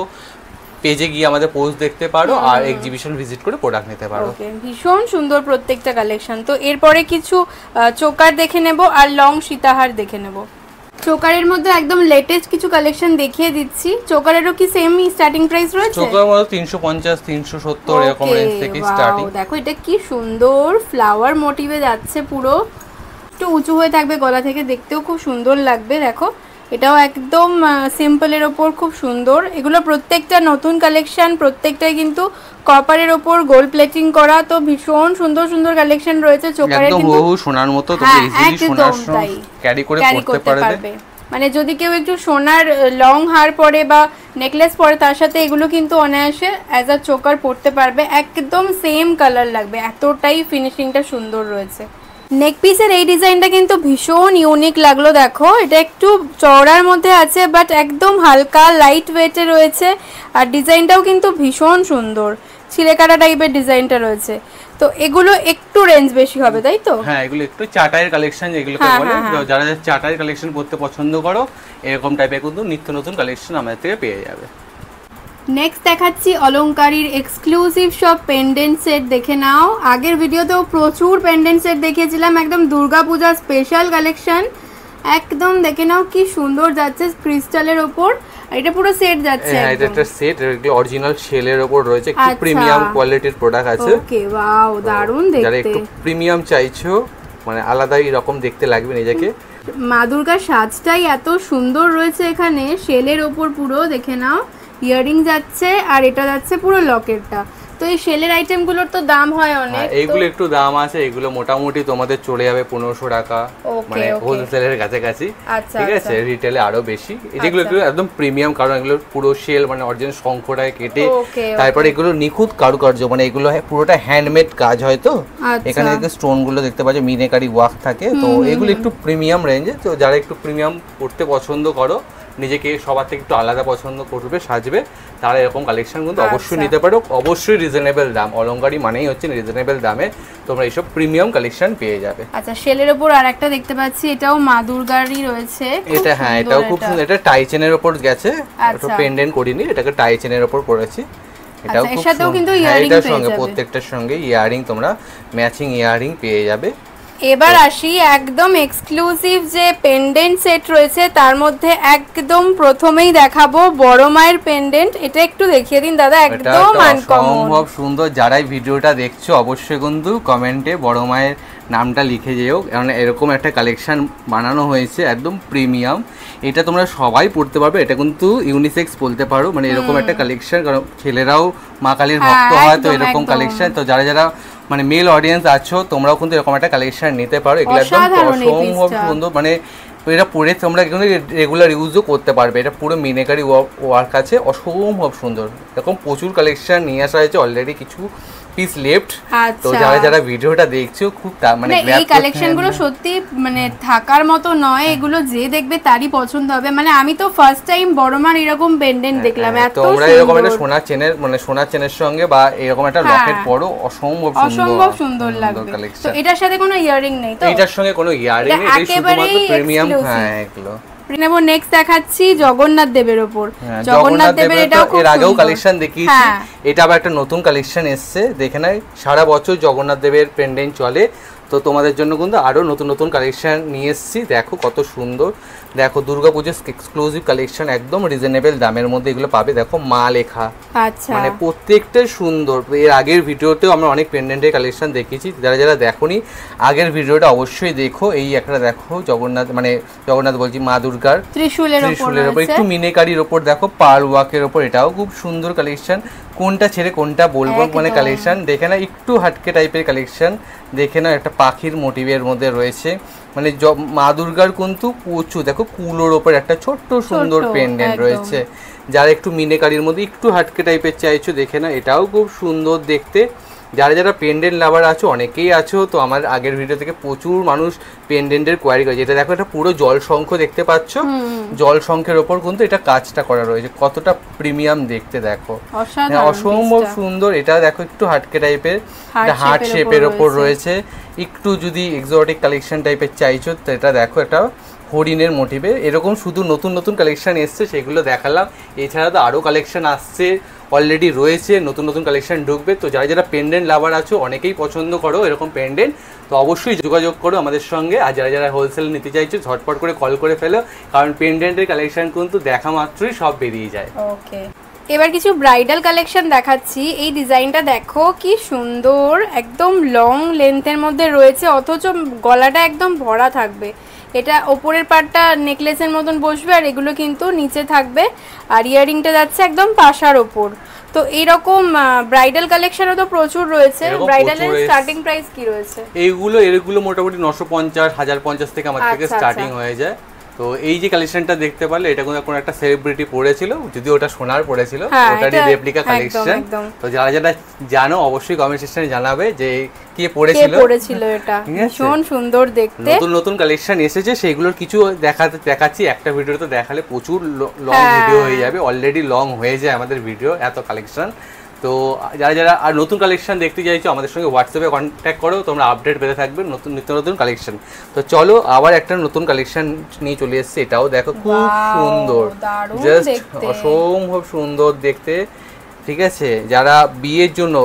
Speaker 2: পেজে গিয়ে আমাদের পোস্ট দেখতে পারো, আর এক্সিবিশন ভিজিট করে প্রোডাক্ট নিতে পারো।
Speaker 1: ভীষণ সুন্দর প্রত্যেকটা কালেকশন। তো এরপরে কিছু চোকার দেখে নেব আর লং সীতাহার দেখে নেব। চোকারের মধ্যে একদম লেটেস্ট কিছু কালেকশন দেখিয়ে দিচ্ছি। চোকারেরও কি সেম স্টার্টিং প্রাইস রয়েছে?
Speaker 2: চোকার মধ্যে 350 370 এরকম রেঞ্জ থেকে স্টার্টিং।
Speaker 1: দেখো এটা কি সুন্দর ফ্লাওয়ার মোটিভে যাচ্ছে, পুরো একটু উঁচু হয়ে থাকবে গলা থেকে, দেখতেও খুব সুন্দর লাগবে। দেখো এটাও একদম সিম্পলের ওপর খুব সুন্দর। এগুলো প্রত্যেকটা নতুন কালেকশন, প্রত্যেকটাই কিন্তু কপারের ওপর গোল্ড প্লেটিং করা। তো ভীষণ সুন্দর সুন্দর কালেকশন রয়েছে চোকারের, কিন্তু
Speaker 2: একদম সোনার মতো, তোমরা ইজিলি সোনার ক্যারি করে পড়তে পারবে।
Speaker 1: মানে যদি কেউ একটু সোনার লং হার পরে বা নেকলেস পরে তার সাথে এগুলো কিন্তু অনায়াসে অ্যাজ আ চোকার পরতে পারবে, একদম সেম কালার লাগবে, এতটাই ফিনিশিংটা সুন্দর রয়েছে। নেক পিসের এই ডিজাইনটা কিন্তু ভীষণ ইউনিক লাগলো। দেখো এটা একটু চওড়ার মধ্যে আছে বাট একদম হালকা লাইট ওয়েটে রয়েছে, আর ডিজাইনটাও কিন্তু ভীষণ সুন্দর, ছিলেকাটা টাইপের ডিজাইনটা রয়েছে। তো এগুলো একটু রেঞ্জ বেশি হবে, তাই তো?
Speaker 2: হ্যাঁ, এগুলো একটু চাটাইয়ের কালেকশন যেগুলোকে বলে, যারা যারা চাটাইয়ের কালেকশন পড়তে পছন্দ করো এরকম টাইপের কিন্তু নিত্য নতুন কালেকশন আমাদের থেকে পেয়ে যাবে।
Speaker 1: নেক্সট দেখাচ্ছি অলংকারীর এক্সক্লুসিভ সব পেন্ডেন্ট সেট, দেখে নাও। আগের ভিডিওতেও প্রচুর পেন্ডেন্ট সেট দেখিয়েছিলাম, একদম দুর্গাপূজা স্পেশাল কালেকশন। একদম দেখে নাও কি সুন্দর যাচ্ছে ক্রিস্টালের ওপর, এটা পুরো সেট যাচ্ছে।
Speaker 2: হ্যাঁ, এটা একটা সেট, এটা অরিজিনাল শেলের উপর রয়েছে, একটু প্রিমিয়াম কোয়ালিটির প্রোডাক্ট আছে।
Speaker 1: ওকে, ওয়াও, দারুণ দেখতে।
Speaker 2: যারা একটু প্রিমিয়াম চাইছো, মানে আলাদাই রকম দেখতে লাগবে নিজেকে,
Speaker 1: মা দুর্গার সাজটাই এত সুন্দর রয়েছে এখানে, শেলের ওপর পুরো দেখে নাও। ইয়াররিং যাচ্ছে আর এটা যাচ্ছে পুরো লকেটটা। তো এই শেলের আইটেমগুলোর তো দাম হয় অনেক,
Speaker 2: এইগুলো একটু দাম আছে, এগুলো মোটামুটি তোমাদের চলে যাবে 1500 টাকা, মানে হোলসেলের কাছাকাছি। ঠিক আছে, রিটেলে আরো বেশি। যেগুলো একদম প্রিমিয়াম, কারণ এগুলো পুরো শেল, মানে অরিজিনাল শঙ্খটায় কেটে, তারপরে এগুলো নিখুঁত কারুকার্য, মানে এগুলো পুরোটা হ্যান্ডমেড কাজ হয়। তো এখানে স্টোন গুলো দেখতে পাচ্ছ, মিনেকারি ওয়ার্ক থাকে। তো এগুলো একটু প্রিমিয়াম রেঞ্জে। তো যারা একটু প্রিমিয়াম করতে পছন্দ করো, নিজেকে সবার থেকে একটু আলাদা পছন্দ করবে, সাজবে, তারা এরকম কালেকশন কিন্তু অবশ্যই নিতে পারো। অবশ্যই রিজনেবল দাম, অলংকারী মানেই হচ্ছে রিজনেবল দামে তোমরা এইসব প্রিমিয়াম কালেকশন পেয়ে যাবে।
Speaker 1: আচ্ছা, শেলের উপর আরেকটা দেখতে পাচ্ছি, এটাও মা দুর্গারই রয়েছে।
Speaker 2: এটা হ্যাঁ, এটাও খুব সুন্দর, এটা টাই চেনের উপর গেছে, এটা পেন্ডেন্ট করিনি, এটাকে টাই চেনের উপর করেছি। এটাও খুব সুন্দর, এটার সঙ্গে প্রত্যেকটার সঙ্গে ইয়াররিং, তোমরা ম্যাচিং ইয়াররিং পেয়ে যাবে।
Speaker 1: এবার আসি একদম এক্সক্লুসিভ যে পেন্ডেন্ট সেট রয়েছে, তার মধ্যে একদম প্রথমেই দেখাবো বড় মায়ের পেন্ডেন্ট। এটা একটু দেখিয়ে দিন দাদা, একদম আনকমন,
Speaker 2: খুব সুন্দর। যারাই ভিডিওটা দেখছো অবশ্যই কিন্তু কমেন্টে বড় মায়ের নামটা লিখে যেও, কারণ এরকম একটা কালেকশন বানানো হয়েছে একদম প্রিমিয়াম। এটা তোমরা সবাই পড়তে পারবে, এটা কিন্তু ইউনিসেক্স বলতে পারো, মানে এরকম একটা কালেকশন, কারণ ছেলেরাও মা কালীর ভক্ত হয়, তো এরকম কালেকশন। তো যারা যারা মানে মেল অডিয়েন্স আছো, তোমরাও কিন্তু এরকম একটা কালেকশন নিতে পারো। এগুলো একদম অসম্ভব সুন্দর, মানে এটা পরে তোমরা কিন্তু রেগুলার ইউজও করতে পারবে। এটা পুরো মিনেকারি ওয়ার্ক আছে, অসম্ভব সুন্দর। এরকম প্রচুর কালেকশন নিয়ে আসা হয়েছে, অলরেডি কিছু পিস লেফট। তো যারা যারা ভিডিওটা দেখছো, খুব মানে
Speaker 1: এই কালেকশনগুলো সত্যি মানে থাকার মতো নয়, এগুলো যে দেখবে তারই পছন্দ হবে। মানে আমি তো ফার্স্ট টাইম বড়মার এরকম পেন্ডেন্ট দেখলাম, এত সুন্দর।
Speaker 2: তোমরা এরকম একটা সোনার চেনের, মানে সোনার চেনের সঙ্গে বা এরকম একটা লকেট পরো, অসম্ভব
Speaker 1: সুন্দর লাগবে। তো এটার সাথে কোনো ইয়াররিং নেই তো?
Speaker 2: এটার সঙ্গে কোনো ইয়াররিং নেই, এটা শুধুমাত্র প্রিমিয়াম। হ্যাঁ, এগুলো
Speaker 1: নেব। নেক্সট দেখাচ্ছি জগন্নাথ দেবের উপর। জগন্নাথ দেবের এটাও খুব
Speaker 2: এর আগেও কালেকশন দেখিয়েছি, এটা আবার একটা নতুন কালেকশন এসেছে, দেখে নাই। সারা বছর জগন্নাথ দেবের পেন্ডেন্ট চলে, তো তোমাদের জন্য কিন্তু আরও নতুন নতুন কালেকশন নিয়ে এসেছি। দেখো কত সুন্দর, দেখো দুর্গাপুজোর এক্সক্লুসিভ কালেকশন, একদম রিজনেবল দামের মধ্যে এগুলো পাবে। দেখো মা লেখা,
Speaker 1: আচ্ছা
Speaker 2: মানে প্রত্যেকটা সুন্দর। এর আগের ভিডিওতেও আমরা অনেক পেন্ডেন্টের কালেকশন দেখিয়েছি, যারা যারা দেখোনি আগের ভিডিওটা অবশ্যই দেখো। এই একটা দেখো জগন্নাথ, মানে জগন্নাথ বলছি মা দুর্গার ত্রিশূলের ওপর একটু মিনেকারির ওপর দেখো পার্ল ওয়ার্কের ওপর, এটাও খুব সুন্দর কালেকশন। কোনটা ছেড়ে কোনটা বলবো, মানে কালেকশন দেখে না, একটু হাটকে টাইপের কালেকশন দেখে না, একটা পাখির মোটিভের মধ্যে রয়েছে। মানে মা দুর্গার কিন্তু প্রচুর, দেখো কুলোর ওপর একটা ছোট্ট সুন্দর পেন্ডেন্ট রয়েছে। যারা একটু মিনেকারির মধ্যে একটু হাটকে টাইপের চাইছো দেখে না, এটাও খুব সুন্দর দেখতে। যারা যারা পেন্ডেন্ট লাভার আছো, অনেকেই আছো, তো আমার আগের ভিডিও থেকে প্রচুর মানুষ পেন্ডেন্টের কোয়ারি করেছে। এটা দেখো, এটা পুরো জল শঙ্খ দেখতে পাচ্ছ, জল শঙ্খের ওপর কিন্তু এটা কাজটা করা রয়েছে, কতটা প্রিমিয়াম দেখতে দেখো, অসম্ভব সুন্দর। এটা দেখো একটু হাটকে টাইপের, হার্ট শেপের ওপর রয়েছে। একটু যদি এক্সোটিক কালেকশন টাইপের চাইছো তো এটা দেখো, এটা হরিণের মোটিভে। এরকম শুধু নতুন নতুন কালেকশন এসছে, সেগুলো দেখালাম। এছাড়া তো আরও কালেকশন আসছে, অলরেডি রয়েছে, নতুন নতুন কালেকশন ঢুকবে। তো যারা যারা পেন্ডেন্ট লাভার আছো, অনেকেই পছন্দ করো এরকম পেন্ডেন্ট, তো অবশ্যই যোগাযোগ করো আমাদের সঙ্গে। আর যারা যারা হোলসেল নিতে চাইছো ঝটপট করে কল করে ফেলো, কারণ পেন্ডেন্টের কালেকশন কিন্তু দেখা মাত্রই সব বেরিয়ে যায়।
Speaker 1: ওকে, এবার কিছু ব্রাইডাল কালেকশন দেখাচ্ছি। এই ডিজাইনটা দেখো কি সুন্দর, একদম লং লেন্থের মধ্যে রয়েছে, অথচ গলাটা একদম ভরা থাকবে। এটা ওপরের পার্টটা নেকলেসের মতন বসবে, আর এগুলো কিন্তু নিচে থাকবে, আর ইয়ারিংটা যাচ্ছে একদম পাশার ওপর। তো এইরকম ব্রাইডাল কালেকশনও তো প্রচুর রয়েছে। ব্রাইডালের স্টার্টিং প্রাইস কি রয়েছে?
Speaker 2: এগুলো মোটামুটি 950 1050 থেকে আমার থেকে স্টার্টিং হয়ে যায়। তো এই যে কালেকশনটা দেখতে পারলে, এটা কোনো একটা সেলিব্রিটি পরেছিল, যদি ওটা সোনার পরেছিল, ওটারই রেপ্লিকা কালেকশন। তো যারা যারা জানো অবশ্যই কমেন্ট সেকশনে জানাবে যে কে পরেছিল
Speaker 1: এটা। ভীষণ সুন্দর দেখতে,
Speaker 2: নতুন নতুন কালেকশন এসেছে, সেগুলোর কিছু দেখাচ্ছি। একটা ভিডিওতে দেখালে প্রচুর লং ভিডিও হয়ে যাবে, অলরেডি লং হয়ে যায় আমাদের ভিডিও, এত কালেকশন। তো যারা যারা আর নতুন কালেকশন দেখতে চাইছো, আমাদের সঙ্গে হোয়াটসঅ্যাপে কন্ট্যাক্ট করো, তোমরা আপডেট পেতে থাকবে নিত্য নতুন কালেকশন। তো চলো আবার একটা নতুন কালেকশন নিয়ে চলে এসেছি। এটাও দেখো খুব সুন্দর, জাস্ট অসম্ভব সুন্দর দেখতে। ঠিক আছে, যারা বিয়ের জন্য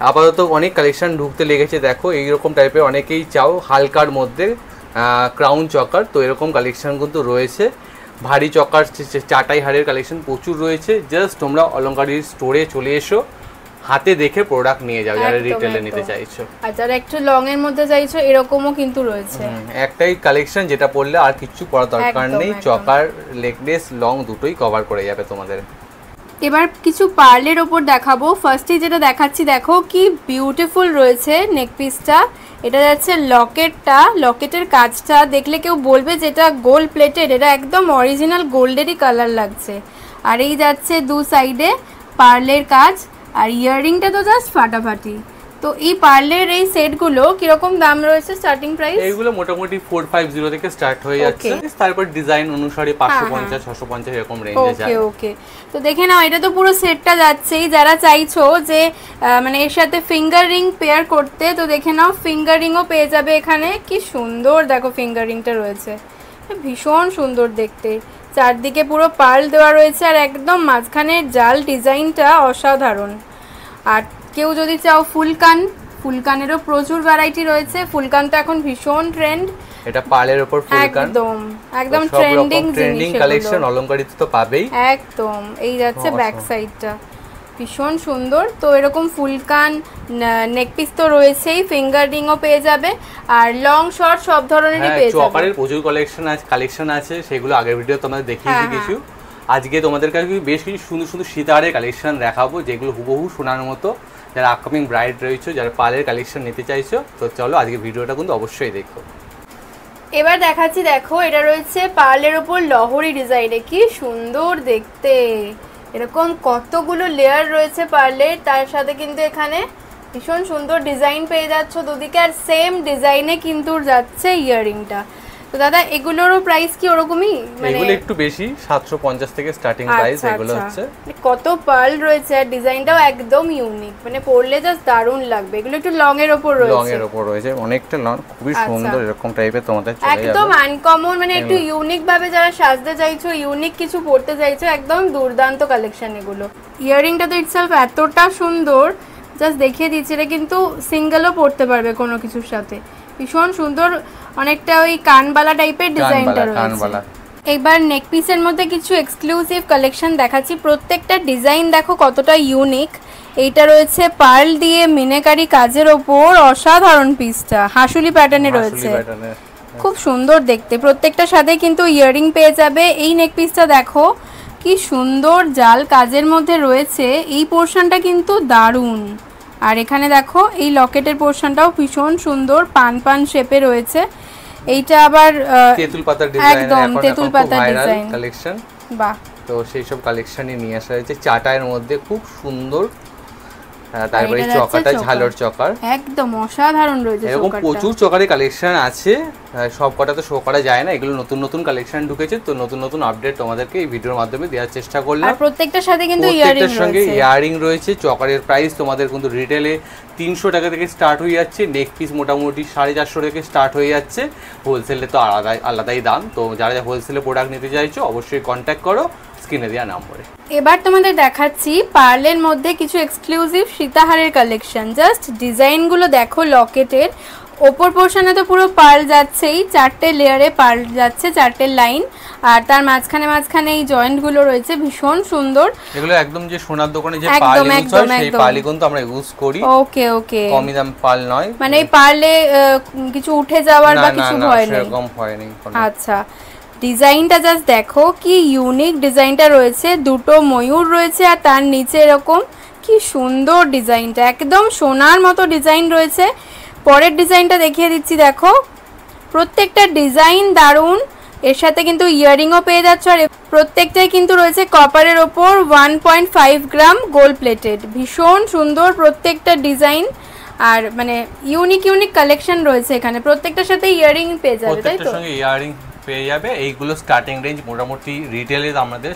Speaker 2: আপাতত অনেক কালেকশন ঢুকতে লেগেছে, দেখো এইরকম টাইপের অনেকেই চাও, হালকার মধ্যে ক্রাউন চকার। তো এরকম কালেকশন কিন্তু রয়েছে, ভারী চকার চাটাই হাড়ের কালেকশন প্রচুর রয়েছে। জাস্ট তোমরা অলংকারীর স্টোরে চলে এসো, হাতে দেখে প্রোডাক্ট নিয়ে যাও যারা রিটেলে নিতে চাইছো।
Speaker 1: আর যারা একটু লং এর মধ্যে চাইছো, এরকমও কিন্তু রয়েছে।
Speaker 2: একটাই কালেকশন যেটা পরলে আর কিছু পরা দরকার নেই, চকার নেকলেস লং দুটোই কভার করে যাবে তোমাদের।
Speaker 1: এবার কিছু পার্লের ওপর দেখাবো। ফার্স্টে যেটা দেখাচ্ছি, দেখো কি বিউটিফুল রয়েছে নেক পিসটা। এটা যাচ্ছে লকেটটা, লকেটের কাজটা দেখলে কেউ বলবে যে এটা গোল্ড প্লেটেড, এটা একদম অরিজিনাল গোল্ডেরই কালার লাগছে। আর এই যাচ্ছে দু সাইডে পার্লের কাজ, আর ইয়াররিংটা তো জাস্ট ফাটাফাটি। তো এই পার্লের এই সেটগুলো কিরকম দাম রয়েছে স্টার্টিং প্রাইস?
Speaker 2: এইগুলো মোটামুটি 450 থেকে স্টার্ট হয়ে যাচ্ছে, তারপর ডিজাইন অনুসারে 550 650 এরকম রেঞ্জে যায়।
Speaker 1: ওকে, তো দেখে নাও, এটা তো পুরো সেটটা যাচ্ছেই। যারা চাইছো যে মানে এর সাথে ফিঙ্গার রিং পেয়ার করতে, তো দেখে নাও ফিঙ্গার রিংও পেয়ে যাবে এখানে। কি সুন্দর দেখো ফিঙ্গার রিংটা রয়েছে, ভীষণ সুন্দর দেখতে। চারদিকে পুরো পার্ল দেওয়া রয়েছে, আর একদম মাঝখানের জাল ডিজাইনটা অসাধারণ। আর কেউ যদি চাও ফুলকানেরও প্রচুর ভ্যারাইটি রয়েছে। ফুলকান তো এখন ভীষণ ট্রেন্ড,
Speaker 2: এটা পার্লের উপর ফুলকান
Speaker 1: একদম ট্রেন্ডিং
Speaker 2: কালেকশন অলংকারিতে তো পাবেই
Speaker 1: একদম। এই যাচ্ছে ব্যাক সাইডটা, ভীষণ সুন্দর। তো এরকম ফুলকান নেকপিস তো রয়েছেই, ফিঙ্গার রিংও পেয়ে যাবে, আর লং শর্ট সব ধরনেরই পেয়ে যাবে।
Speaker 2: চকারের প্রচুর কালেকশন আছে, সেগুলো আগের ভিডিও তোমাদের দেখিয়েছি কিছু। আজকে তোমাদের কাছে বেশ কিছু সুন্দর সুন্দর সিতারের কালেকশন দেখাবো, যেগুলো হুবহু সোনার মতো। যারা আপকামিং ব্রাইড রয়েছে, যারা পার্লের কালেকশন নিতে চাইছো, তো চলো আজকে ভিডিওটা কিন্তু অবশ্যই দেখো।
Speaker 1: এবার দেখাচ্ছি, দেখো এটা রয়েছে পার্লের ওপর লহরি ডিজাইনে, কি সুন্দর দেখতে। এরকম কতগুলো লেয়ার রয়েছে পার্লের, তার সাথে কিন্তু এখানে ভীষণ সুন্দর ডিজাইন পেয়ে যাচ্ছ দুদিকে, আর সেম ডিজাইনে কিন্তু যাচ্ছে ইয়াররিংটা। তো দাদা এগুলোরও প্রাইস কি ওরকমই?
Speaker 2: মানে এগুলো একটু বেশি, 750 থেকে স্টার্টিং প্রাইস এগুলো হচ্ছে।
Speaker 1: কত পার্ল রয়েছে, আর ডিজাইনটাও একদম ইউনিক, মানে পরলে জাস্ট দারুণ লাগবে। এগুলো একটু লং এর উপর রয়েছে,
Speaker 2: অনেকটা লং, খুবই সুন্দর এরকম টাইপের তোমাদের চলে যাবে,
Speaker 1: একদম আনকমন। মানে একটু ইউনিক ভাবে যারা সাজতে চাইছো, ইউনিক কিছু পরতে চাইছো, একদম দুর্দান্ত কালেকশন এগুলো। ইয়াররিংটা তো ইটসেলফ এতটা সুন্দর, জাস্ট দেখিয়ে দিচ্ছি। এটা কিন্তু সিঙ্গেলও পরতে পারবে কোনো কিছুর সাথে, ভীষণ সুন্দর, অনেকটা ওই কানবালা টাইপের ডিজাইনটা রয়েছে। এবার নেক পিসের মধ্যে কিছু এক্সক্লুসিভ কালেকশন দেখাচ্ছি। প্রত্যেকটা ডিজাইন দেখো কতটা ইউনিক। এইটা রয়েছে পার্ল দিয়ে মিনাকারি কাজের ওপর, অসাধারণ পিসটা হাসুলি প্যাটার্নে রয়েছে, খুব সুন্দর দেখতে। প্রত্যেকটার সাথে কিন্তু ইয়ারিং পেয়ে যাবে। এই নেক পিসটা দেখো কি সুন্দর জাল কাজের মধ্যে রয়েছে, এই পোর্শনটা কিন্তু দারুণ। আর এখানে দেখো এই লকেটের পোর্শনটাও ভীষণ সুন্দর, পান পান শেপে রয়েছে। এইটা আবার
Speaker 2: তেঁতুল পাতার ডিজাইন,
Speaker 1: একদম তেঁতুল পাতার ডিজাইন
Speaker 2: কালেকশন।
Speaker 1: বাহ,
Speaker 2: তো সেই সব কালেকশনই নিয়ে আসা হয়েছে। চাটায়ের মধ্যে খুব সুন্দর, তারপরে চকাটা ঝালর চকার
Speaker 1: একদম অসাধারণ রয়েছে।
Speaker 2: এরকম প্রচুর চকারের কালেকশন আছে, সব কটা তো শো করা যায় না, এগুলো নতুন নতুন কালেকশন ঢুকেছে। তো নতুন নতুন আপডেট তোমাদেরকে এই ভিডিওর মাধ্যমে দেওয়ার চেষ্টা করলাম।
Speaker 1: আর প্রত্যেকটার সাথে কিন্তু
Speaker 2: ইয়ারিং রয়েছে। চকারের প্রাইস তোমাদের কিন্তু রিটেলে 300 টাকা থেকে স্টার্ট হয়ে যাচ্ছে, নেক পিস মোটামুটি 450 থেকে স্টার্ট হয়ে যাচ্ছে, হোলসেলে তো আলাদাই দাম। তো যারা হোলসেলে প্রোডাক্ট নিতে চাইছো অবশ্যই কন্ট্যাক্ট করো স্ক্রিনে দেওয়া নম্বরে।
Speaker 1: এবার তোমাদের দেখাচ্ছি পার্লের মধ্যে কিছু এক্সক্লুসিভ সীতাহারের কালেকশন। জাস্ট ডিজাইনগুলো দেখো, লকেটের ওপর পোর্শনে তো পুরো পার্ল যাচ্ছেই, 4টে লেয়ারে পার্ল যাচ্ছে, 4টে লাইন, আর তার মাঝখানে এই জয়েন্টগুলো রয়েছে, ভীষণ সুন্দর।
Speaker 2: এগুলো একদম যে সোনার দোকানে যে পার্ল ইউজ হয় সেই পার্লই কিন্তু আমরা ইউজ করি।
Speaker 1: ওকে ওকে,
Speaker 2: কমই দাম পার্ল নয়,
Speaker 1: মানে এই পার্লে কিছু উঠে যাওয়ার বা কিছু ভয় নেই,
Speaker 2: সেরকম ভয় নেই।
Speaker 1: আচ্ছা, ডিজাইনটা জাস্ট দেখো কি ইউনিক ডিজাইনটা রয়েছে, দুটো ময়ূর রয়েছে আর তার নিচে এরকম কি সুন্দর ডিজাইনটা, একদম সোনার মতো ডিজাইন রয়েছে। পরের ডিজাইনটা দেখিয়ে দিচ্ছি, দেখো প্রত্যেকটা ডিজাইন দারুণ। এর সাথে কিন্তু ইয়ারিংও পেয়ে যাচ্ছে, আর প্রত্যেকটাই কিন্তু রয়েছে কপারের ওপর 1.5 গ্রাম গোল্ড প্লেটেড, ভীষণ সুন্দর প্রত্যেকটা ডিজাইন। আর মানে ইউনিক কালেকশন রয়েছে এখানে, প্রত্যেকটার সাথে ইয়ারিং পেয়ে যাবে, তাই তো?
Speaker 2: প্রত্যেকটার সঙ্গে ইয়ারিং পেয়ে যাবে। এইগুলো স্টার্টিং রেঞ্জ মোটামুটি রিটেলে আমাদের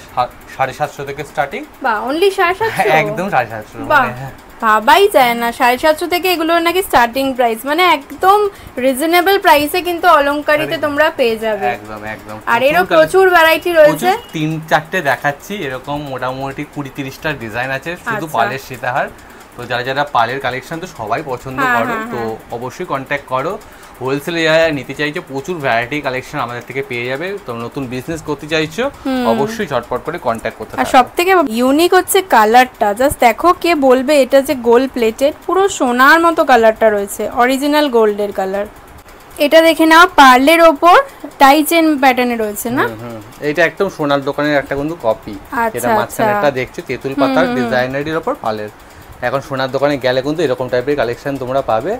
Speaker 2: 750 থেকে স্টার্টিং।
Speaker 1: বা অনলি 750?
Speaker 2: একদম 750।
Speaker 1: ভাবাই যায় না, 750 থেকে এগুলো নাকি স্টার্টিং প্রাইস, মানে একদম রিজনেবল প্রাইসে কিন্তু অলংকারিতে তোমরা পেয়ে যাবে।
Speaker 2: একদম একদম।
Speaker 1: আর এরও প্রচুর ভ্যারাইটি রয়েছে,
Speaker 2: 3-4টে দেখাচ্ছি, এরকম মোটামুটি 20-30টা ডিজাইন আছে শুধু পালের সীতাহার। তো যারা পালের কালেকশন তো সবাই পছন্দ করো, তো অবশ্যই কন্ট্যাক্ট করো। হোলসেলে যারা নিতে চাইছো প্রচুর ভ্যারাইটি কালেকশন আমাদের থেকে পেয়ে যাবে। তো নতুন বিজনেস করতে চাইছো অবশ্যই ঝটপট করে কন্ট্যাক্ট করতে হবে।
Speaker 1: আর সবথেকে ইউনিক হচ্ছে কালারটা, জাস্ট দেখো কে বলবে এটা যে গোল্ড প্লেটেড, পুরো সোনার মতো কালারটা রয়েছে, অরিজিনাল গোল্ডের কালার। এটা দেখে নাও পার্লের ওপর টাই চেন প্যাটার্নে রয়েছে না?
Speaker 2: এটা একদম সোনার দোকানের একটা কিন্তু কপি। এটা মাঝখানেটা দেখছো তেঁতুল পাতার ডিজাইনারির ওপর পালের। এখন সোনার দোকানে গেলে কিন্তু এরকম টাইপের কালেকশন তোমরা পাবে।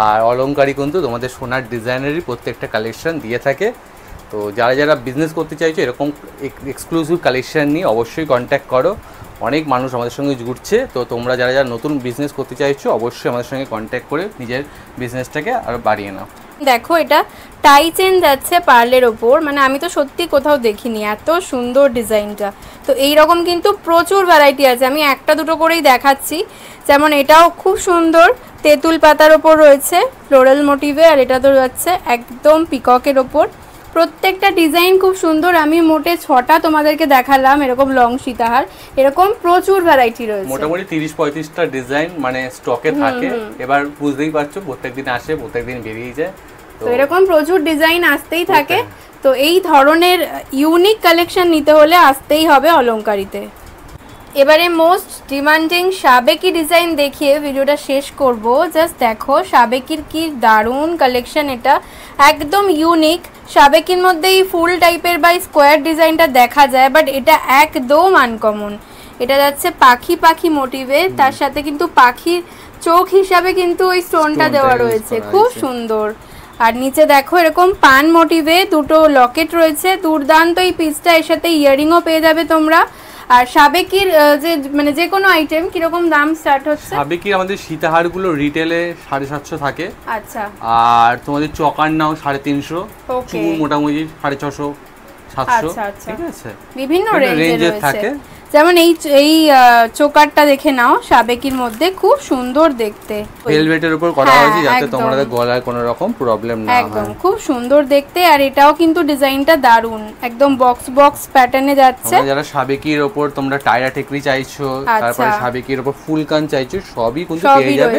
Speaker 2: আর অলংকারী কিন্তু তোমাদের সোনার ডিজাইনারই প্রত্যেকটা কালেকশন দিয়ে থাকে। তো যারা বিজনেস করতে চাইছো এরকম এক্সক্লুসিভ কালেকশন নিয়ে অবশ্যই কন্ট্যাক্ট করো। অনেক মানুষ আমাদের সঙ্গে জুড়ছে, তো তোমরা যারা নতুন বিজনেস করতে চাইছো অবশ্যই আমাদের সঙ্গে কন্ট্যাক্ট করে নিজের বিজনেসটাকে আরও বাড়িয়ে নাও।
Speaker 1: দেখো এটা টাই চেন যাচ্ছে পার্লের ওপর, মানে আমি তো সত্যি কোথাও দেখিনি এত সুন্দর ডিজাইনটা। তো এই রকম কিন্তু প্রচুর ভ্যারাইটি আছে, আমি একটা দুটো করেই দেখাচ্ছি। যেমন এটাও খুব সুন্দর, তেঁতুল পাতার ওপর রয়েছে ফ্লোরাল মোটিভে, আর এটা তো যাচ্ছে একদম পিককের ওপর। প্রত্যেকটা ডিজাইন খুব সুন্দর, আমি মোটে 6টা তোমাদেরকে দেখালাম এরকম লং সীতাহার। এরকম প্রচুর ভ্যারাইটি রয়েছে,
Speaker 2: মোটামুটি 30-35টা ডিজাইন মানে স্টকে থাকে। এবার বুঝতেই পারছো প্রত্যেকদিন আসে, প্রত্যেকদিন বেরিয়ে যায়,
Speaker 1: তো এরকম প্রচুর ডিজাইন আসতেই থাকে। তো এই ধরনের ইউনিক কালেকশন নিতে হলে আসতেই হবে অলংকারিতে। এবারে মোস্ট ডিমান্ডিং সাবেকি ডিজাইন দেখিয়ে ভিডিওটা শেষ করব। জাস্ট দেখো সাবেকির কি দারুণ কালেকশন, এটা একদম ইউনিক। সাবেকির মধ্যেই ফুল টাইপের বা স্কোয়ার ডিজাইনটা দেখা যায়, বাট এটা একদম আনকমন। এটা যাচ্ছে পাখি মোটিভে, তার সাথে কিন্তু পাখির চোখ হিসাবে কিন্তু ওই স্টোনটা দেওয়া রয়েছে, খুব সুন্দর। আর নিচে দেখো এরকম পান মোটিভে দুটো লকেট রয়েছে, দুর্দান্ত এই পিসটা। এর সাথে ইয়ারিংও পেয়ে যাবে তোমরা। আর সাবেকির যে মানে যে কোনো আইটেম কিরকম দাম স্টার্ট হচ্ছে?
Speaker 2: সাবেকির আমাদের সীতাহারগুলো রিটেলে 750 থাকে।
Speaker 1: আচ্ছা।
Speaker 2: আর তোমাদের চকার নাও 350, চুল মোটামুটি 650-700, ঠিক আছে?
Speaker 1: বিভিন্ন রেঞ্জের থাকে। যেমন এই চোকারটা দেখে নাও, সাবেকির মধ্যে খুব সুন্দর দেখতে,
Speaker 2: ভেলভেটের উপর করা হয়েছে যাতে তোমাদের গলায় কোনো রকম প্রবলেম না হয়।
Speaker 1: একদম খুব সুন্দর দেখতে। আর এটাও কিন্তু ডিজাইনটা দারুন, একদম বক্স প্যাটার্নে যাচ্ছে।
Speaker 2: যারা সাবেকির উপর তোমরা টায়রা টেকরি চাইছো, তারপরে সাবেকির উপর ফুল কান চাইছো, সবই কিন্তু পেয়ে যাবে।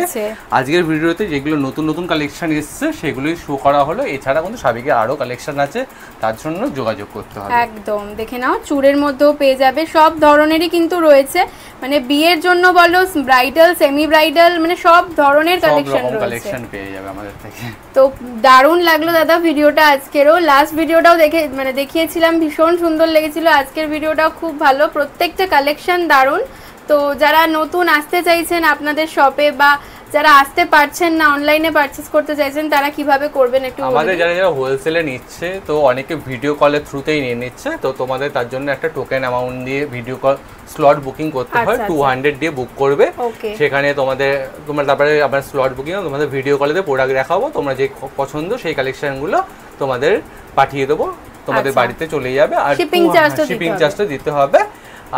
Speaker 2: আজকের ভিডিওতে যেগুলো নতুন নতুন কালেকশন এসেছে সেগুলোই শো করা হলো। এছাড়া কিন্তু সাবেকির আরো কালেকশন আছে, তার জন্য যোগাযোগ করতে হবে।
Speaker 1: একদম দেখে নাও, চুড়ের মধ্যেও পেয়ে যাবে, সব ধরনেরই কিন্তু রয়েছে, মানে বিয়ের জন্য বলো, ব্রাইডাল, সেমি ব্রাইডাল, মানে সব ধরনের কালেকশন
Speaker 2: পেয়ে যাবে আমাদের থেকে।
Speaker 1: তো দারুণ লাগলো দাদা ভিডিওটা আজকেরও। লাস্ট ভিডিওটাও দেখিয়েছিলাম, ভীষণ সুন্দর লেগেছিল। আজকের ভিডিওটাও খুব ভালো, প্রত্যেকটা কালেকশন দারুণ। তো যারা নতুন আসতে চাইছেন আপনাদের শপে, বা যারা আসতে পারছেন না, অনলাইনে পারচেজ করতে চাইছেন, তারা কিভাবে করবেন একটু বলুন।
Speaker 2: আমাদের যারা হোলসেলে নিচ্ছে, তো অনেকে ভিডিও কলের থ্রুতেই নিয়ে নিচ্ছে, তো তোমাদের তার জন্য একটা টোকেন অ্যামাউন্ট দিয়ে ভিডিও কল স্লট বুকিং করতে হয়। 200 দিয়ে বুক করবে, সেখানে তোমরা তারপরে আবার স্লট বুকিং, তোমাদের ভিডিও কলেতে প্রোডাক্ট দেখাবো, তোমরা যে পছন্দ সেই কালেকশনগুলো তোমাদের পাঠিয়ে দেবো, তোমাদের বাড়িতে চলে যাবে। আর শিপিং চার্জটা দিতে হবে।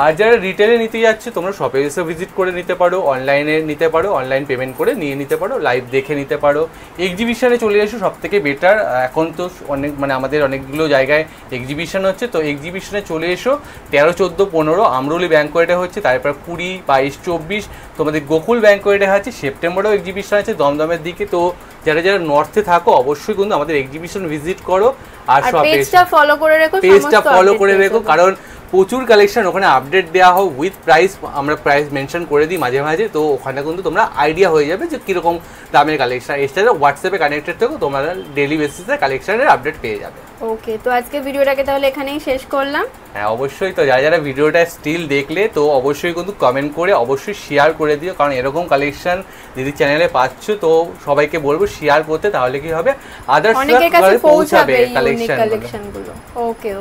Speaker 2: আর যারা রিটেলে নিতে যাচ্ছে, তোমরা শপে এসে ভিজিট করে নিতে পারো, অনলাইনে নিতে পারো, অনলাইন পেমেন্ট করে নিয়ে নিতে পারো, লাইভ দেখে নিতে পারো। এক্সিবিশনে চলে এসো, সব থেকে বেটার। এখন তো অনেক আমাদের অনেকগুলো জায়গায় এক্সিবিশন হচ্ছে, তো এক্সিবিশনে চলে এসো। 13, 14, 15 আমরুলি ব্যাংকোয়েটে হচ্ছে, তারপর 20, 22, 24 তোমাদের গোকুল ব্যাংকোয়েটে আছে। সেপ্টেম্বরেও এক্সিবিশন আছে দমদমের দিকে। তো যারা নর্থে থাকো অবশ্যই কিন্তু আমাদের এক্সিবিশন ভিজিট করো। আর
Speaker 1: পেজটা ফলো করে রেখো,
Speaker 2: কারণ প্রচুর কালেকশন ওখানে আপডেট দেওয়া হয় উইথ প্রাইস, আমরা প্রাইস মেনশন করে দিই মাঝে মাঝে, তো ওখানে কিন্তু তোমরা আইডিয়া হয়ে যাবে যে কীরকম দামের কালেকশন। এছাড়া হোয়াটসঅ্যাপে কানেক্টেড থেকেও তোমরা ডেইলি বেসিসে কালেকশনের আপডেট পেয়ে যাবে।
Speaker 1: ওকে, তো আজকে ভিডিওটাকে তাহলে এখানেই শেষ করলাম।
Speaker 2: হ্যাঁ অবশ্যই, তো যারা ভিডিওটা স্টিল দেখলে, তো অবশ্যই কিন্তু কমেন্ট করে অবশ্যই শেয়ার করে দিও, কারণ এরকম কালেকশন যদি চ্যানেলে পাচ্ছ, তো সবাইকে বলবো শেয়ার করতে, তাহলে কি হবে আদার্স
Speaker 1: অনেকের কাছে পৌঁছাবে কালেকশনগুলো। ওকে,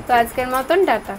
Speaker 1: তো আজকের মতন টাটা।